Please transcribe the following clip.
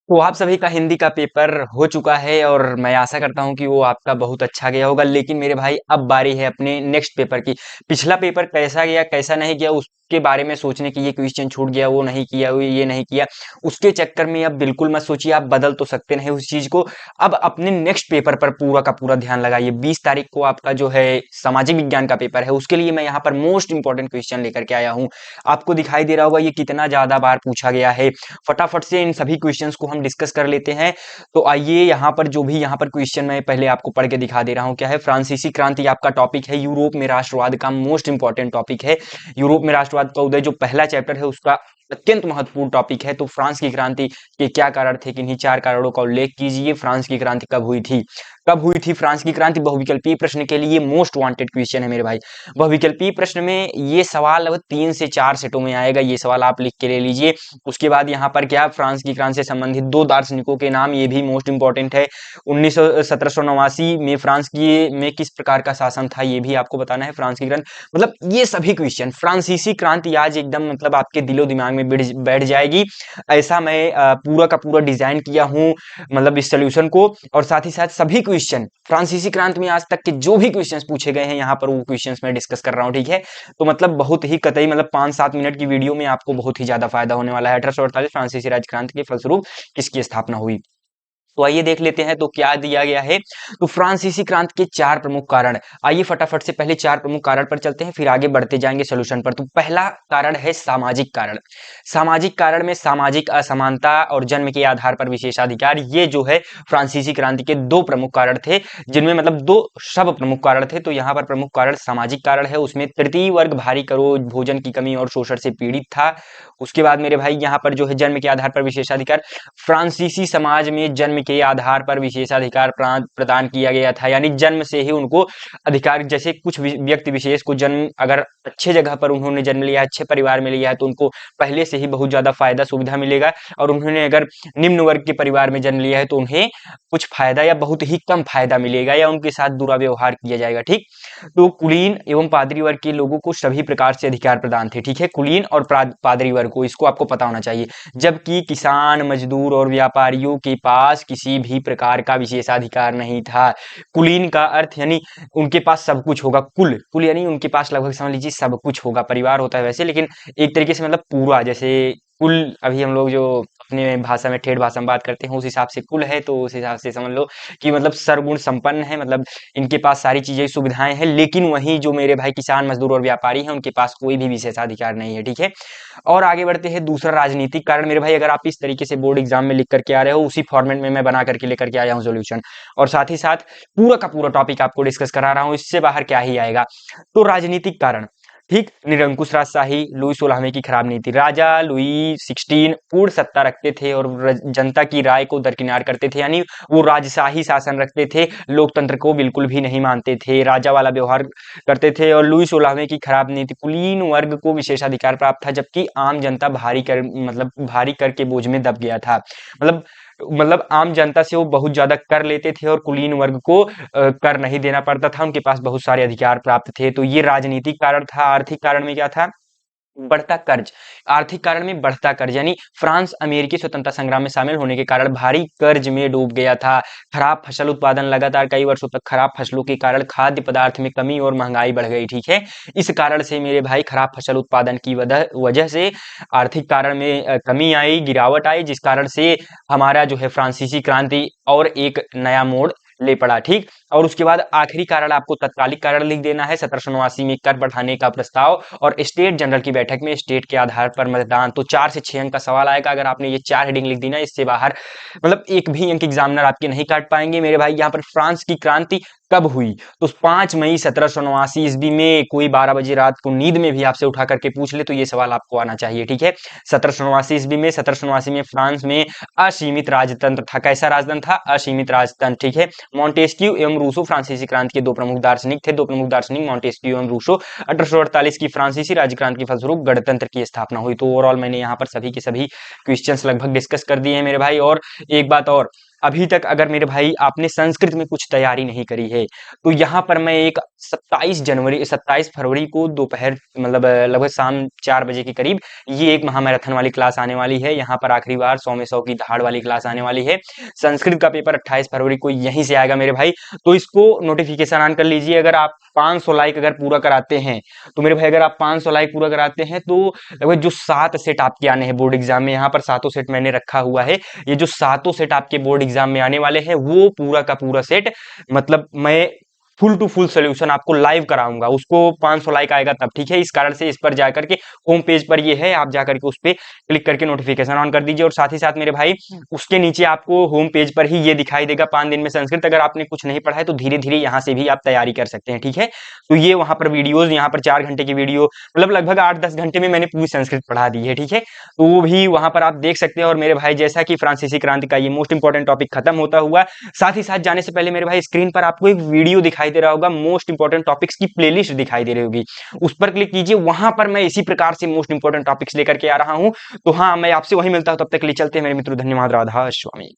तो आप सभी का हिंदी का पेपर हो चुका है और मैं आशा करता हूं कि वो आपका बहुत अच्छा गया होगा। लेकिन मेरे भाई अब बारी है अपने नेक्स्ट पेपर की। पिछला पेपर कैसा गया कैसा नहीं गया उसके बारे में सोचने की, ये क्वेश्चन छूट गया, वो नहीं किया, वो ये नहीं किया, उसके चक्कर में अब बिल्कुल मत सोचिए। आप बदल तो सकते नहीं उस चीज को। अब अपने नेक्स्ट पेपर पर पूरा का पूरा ध्यान लगाइए। 20 तारीख को आपका जो है सामाजिक विज्ञान का पेपर है, उसके लिए मैं यहाँ पर मोस्ट इंपॉर्टेंट क्वेश्चन लेकर के आया हूँ। आपको दिखाई दे रहा होगा ये कितना ज्यादा बार पूछा गया है। फटाफट से इन सभी क्वेश्चंस को हम डिस्कस कर लेते हैं। तो आइए यहाँ पर जो भी यहाँ पर क्वेश्चन मैं पहले आपको पढ़ के दिखा दे रहा हूँ। क्या है? फ्रांसीसी क्रांति आपका टॉपिक है। यूरोप में राष्ट्रवाद का मोस्ट इंपॉर्टेंट टॉपिक है। यूरोप में राष्ट्रवाद का उदय जो पहला चैप्टर है उसका अत्यंत महत्वपूर्ण टॉपिक है। तो फ्रांस की क्रांति के क्या कारण थे, किन्हीं 4 कारणों का उल्लेख कीजिए। फ्रांस की क्रांति कब हुई थी? कब हुई थी फ्रांस की क्रांति? बहुविकल्पीय प्रश्न के लिए मोस्ट वांटेड क्वेश्चन है मेरे भाई। बहुविकल्पीय प्रश्न में ये सवाल अब 3 से 4 सेटों में आएगा। ये सवाल आप लिख के ले लीजिए। उसके बाद यहाँ पर क्या, फ्रांस की क्रांति से संबंधित 2 दार्शनिकों के नाम, ये भी मोस्ट इंपॉर्टेंट है। 1789 में फ्रांस की में किस प्रकार का शासन था, ये भी आपको बताना है। फ्रांस की क्रांति मतलब ये सभी क्वेश्चन, फ्रांसीसी क्रांति आज एकदम मतलब आपके दिलो दिमाग में बैठ जाएगी। ऐसा मैं पूरा का पूरा डिजाइन किया हूँ, मतलब इस सोल्यूशन को। और साथ ही साथ सभी क्वेश्चन फ्रांसीसी क्रांति में आज तक के जो भी क्वेश्चंस पूछे गए हैं यहाँ पर, वो क्वेश्चंस मैं डिस्कस कर रहा हूँ, ठीक है। तो मतलब बहुत ही कतई मतलब 5-7 मिनट की वीडियो में आपको बहुत ही ज्यादा फायदा होने वाला है। 1848 फ्रांसीसी राज्य क्रांति के फलस्वरूप किसकी स्थापना हुई? तो आइए देख लेते हैं तो क्या दिया गया है। तो फ्रांसीसी क्रांति के 4 प्रमुख कारण, आइए फटाफट से पहले 4 प्रमुख कारण पर चलते हैं, फिर आगे बढ़ते जाएंगे सॉल्यूशन पर। तो पहला कारण है सामाजिक कारण। सामाजिक कारण में सामाजिक असमानता और जन्म के आधार पर विशेषाधिकार, ये जो है फ्रांसीसी क्रांति के 2 प्रमुख कारण थे, जिनमें मतलब 2 सब प्रमुख कारण थे। तो यहाँ पर प्रमुख कारण सामाजिक कारण है, उसमें तृतीय वर्ग भारी करो, भोजन की कमी और शोषण से पीड़ित था। उसके बाद मेरे भाई यहाँ पर जो है जन्म के आधार पर विशेषाधिकार, फ्रांसीसी समाज में जन्म के आधार पर विशेषाधिकार प्रदान किया गया था। यानी जन्म से ही उनको अधिकार, जैसे कुछ व्यक्ति विशेष को जन्म अगर अच्छे जगह पर उन्होंने जन्म लिया, अच्छे परिवार में लिया है, तो उनको पहले से ही बहुत ज्यादा फायदा सुविधा मिलेगा। और उन्होंने अगर निम्न वर्ग के परिवार में जन्म लिया है तो उन्हें कुछ फायदा या बहुत ही कम फायदा मिलेगा, या उनके साथ बुरा व्यवहार किया जाएगा, ठीक। तो कुलीन एवं पादरी वर्ग के लोगों को सभी प्रकार से अधिकार प्रदान थे, ठीक है। कुलीन और पादरी वर्ग को, इसको आपको पता होना चाहिए। जबकि किसान, मजदूर और व्यापारियों के पास किसी भी प्रकार का विशेषाधिकार नहीं था। कुलीन का अर्थ यानी उनके पास सब कुछ होगा। कुल कुल यानी उनके पास लगभग समझ लीजिए सब कुछ होगा। परिवार होता है वैसे, लेकिन एक तरीके से मतलब पूरा, जैसे कुल अभी हम लोग जो अपने भाषा में ठेठ भाषा में बात करते हैं उस हिसाब से कुल है, तो उस हिसाब से समझ लो कि मतलब सर्वगुण संपन्न है, मतलब इनके पास सारी चीजें सुविधाएं हैं। लेकिन वहीं जो मेरे भाई किसान, मजदूर और व्यापारी हैं, उनके पास कोई भी विशेषाधिकार नहीं है, ठीक है। और आगे बढ़ते हैं, दूसरा राजनीतिक कारण। मेरे भाई अगर आप इस तरीके से बोर्ड एग्जाम में लिख करके आ रहे हो, उसी फॉर्मेट में मैं बना करके लेकर के आया हूँ सॉल्यूशन। और साथ ही साथ पूरा का पूरा टॉपिक आपको डिस्कस करा रहा हूँ, इससे बाहर क्या ही आएगा। तो राजनीतिक कारण, ठीक। निरंकुश राजशाही, लुई 16वें की खराब नीति। राजा लुई 16 पूर्ण सत्ता रखते थे और जनता की राय को दरकिनार करते थे, यानी वो राजशाही शासन रखते थे, लोकतंत्र को बिल्कुल भी नहीं मानते थे, राजा वाला व्यवहार करते थे। और लुई 16वें की खराब नीति, कुलीन वर्ग को विशेषाधिकार प्राप्त था, जबकि आम जनता भारी कर के बोझ में दब गया था। मतलब आम जनता से वो बहुत ज्यादा कर लेते थे और कुलीन वर्ग को कर नहीं देना पड़ता था, उनके पास बहुत सारे अधिकार प्राप्त थे। तो ये राजनीतिक कारण था। आर्थिक कारण में क्या था? बढ़ता कर्ज। आर्थिक कारण में बढ़ता कर्ज, यानी फ्रांस अमेरिकी स्वतंत्रता संग्राम में शामिल होने के कारण भारी कर्ज में डूब गया था। खराब फसल उत्पादन, लगातार कई वर्षों तक खराब फसलों के कारण खाद्य पदार्थ में कमी और महंगाई बढ़ गई, ठीक है। इस कारण से मेरे भाई खराब फसल उत्पादन की वजह से आर्थिक कारण में कमी आई, गिरावट आई, जिस कारण से हमारा जो है फ्रांसीसी क्रांति और एक नया मोड़ ले पड़ा, ठीक। और उसके बाद आखिरी कारण आपको तत्कालिक कारण लिख देना है। 1789 में कर बढ़ाने का प्रस्ताव और स्टेट जनरल की बैठक में स्टेट के आधार पर मतदान। तो 4 से 6 अंक का सवाल आएगा अगर आपने ये 4 हेडिंग लिख दी ना, इससे बाहर मतलब एक भी अंक एग्जामिनर आपके नहीं काट पाएंगे मेरे भाई। यहाँ पर फ्रांस की क्रांति कब हुई? तो 5 मई 1789 ईस्वी में। कोई 12 बजे रात को नींद में भी आपसे उठा करके पूछ ले तो ये सवाल आपको आना चाहिए, ठीक है। 1789 ईस्वी में, 1789 में फ्रांस में असीमित राजतंत्र था। कैसा राजतंत्र था? असीमित राजतंत्र, ठीक है। मॉन्टेस्क्यू एवं रूसो फ्रांसीसी क्रांति के 2 प्रमुख दार्शनिक थे। 2 प्रमुख दार्शनिक मॉन्टेस्क्यू एवं रूसो। 1848 की फ्रांसीसी राज्य क्रांति के फलस्वरूप गणतंत्र की स्थापना हुई। तो ओवरऑल मैंने यहाँ पर सभी के सभी क्वेश्चंस लगभग डिस्कस कर दिए हैं मेरे भाई। और एक बात और, अभी तक अगर मेरे भाई आपने संस्कृत में कुछ तैयारी नहीं करी है, तो यहाँ पर मैं एक 27 फरवरी को दोपहर मतलब लगभग शाम 4 बजे के करीब ये एक महामैराथन वाली क्लास आने वाली है। यहाँ पर आखिरी बार 100 में 100 की दहाड़ वाली क्लास आने वाली है। संस्कृत का पेपर 28 फरवरी को यहीं से आएगा मेरे भाई। तो इसको नोटिफिकेशन ऑन कर लीजिए। अगर आप 500 लाइक अगर पूरा कराते हैं तो मेरे भाई, अगर आप 500 लाइक पूरा कराते हैं तो लगभग जो 7 सेट आपके आने हैं बोर्ड एग्जाम में, यहाँ पर 7 सेट मैंने रखा हुआ है। ये जो 7 सेट आपके बोर्ड एग्जाम में आने वाले हैं वो पूरा का पूरा सेट मतलब मैं फुल टू फुल सोल्यूशन आपको लाइव कराऊंगा। उसको 500 लाइक आएगा तब, ठीक है। इस कारण से इस पर जाकर के होम पेज पर ये है, आप जाकर के उस पर क्लिक करके नोटिफिकेशन ऑन कर दीजिए। और साथ ही साथ मेरे भाई उसके नीचे आपको होम पेज पर ही ये दिखाई देगा 5 दिन में संस्कृत। अगर आपने कुछ नहीं पढ़ा है तो धीरे धीरे यहाँ से भी आप तैयारी कर सकते हैं, ठीक है। तो ये वहां पर वीडियोज, यहाँ पर 4 घंटे की वीडियो मतलब लगभग 8-10 घंटे में मैंने पूरी संस्कृत पढ़ा दी है, ठीक है। तो वो भी वहां पर आप देख सकते हैं। और मेरे भाई जैसा कि फ्रांसीसी क्रांति का ये मोस्ट इंपॉर्टेंट टॉपिक खत्म होता हुआ, साथ ही साथ जाने से पहले मेरे भाई स्क्रीन पर आपको एक वीडियो दिखाई दे रहा होगा, मोस्ट इंपॉर्टेंट टॉपिक्स की प्लेलिस्ट दिखाई दे रही होगी, उस पर क्लिक कीजिए। वहां पर मैं इसी प्रकार से मोस्ट इंपॉर्टेंट टॉपिक्स लेकर के आ रहा हूं। तो हाँ, मैं आपसे वही मिलता हूं, तब तक के लिए चलते हैं मेरे मित्रों। धन्यवाद। राधा स्वामी।